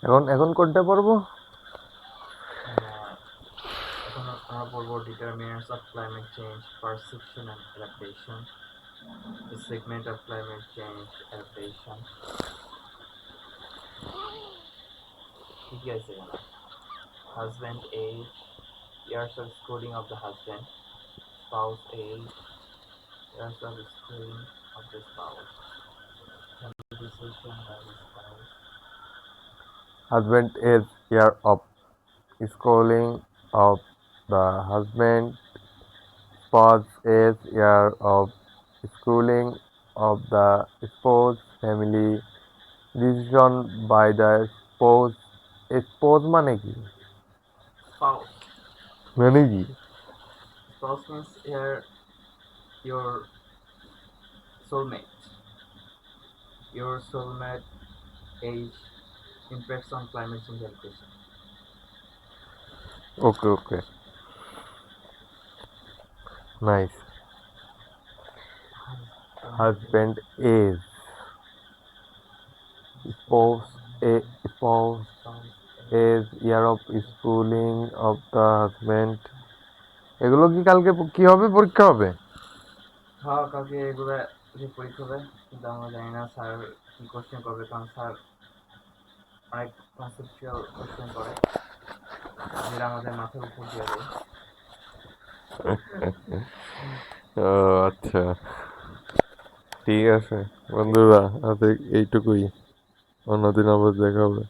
এখন এখন কোনটা পড়বো? এখন আমরা পড়বো determinants of climate change, perception and adaptation, the segment of climate change adaptation. ঠিক আছে এখানে husband age, years of schooling of the husband, spouse age, years of schooling of the spouse, family decision by the spouse, Husband is year of schooling of the husband. Spouse is year of schooling of the spouse. Family decision by the spouse. spouse মানে কি? spouse. মানে কি? Spouse means your soulmate. Your soulmate age impacts on climate change adaptation. Okay okay, nice. Husband is spouse. A spouse is year of schooling of the husband. এগুলো কি কালকে কি হবে, পরীক্ষা হবে? হ্যাঁ কালকে এগুলো যে পরীক্ষা হবে কিন্তু আমরা জানি না স্যার কি কোশ্চেন করবে কারণ স্যার অনেক কনসেপচুয়াল কোশ্চেন করে যেটা আমাদের মাথার উপর দিয়ে দেয়। ও আচ্ছা, ঠিক আছে বন্ধুরা, আজ এইটুকুই। অন্যদিন আবার দেখা হবে।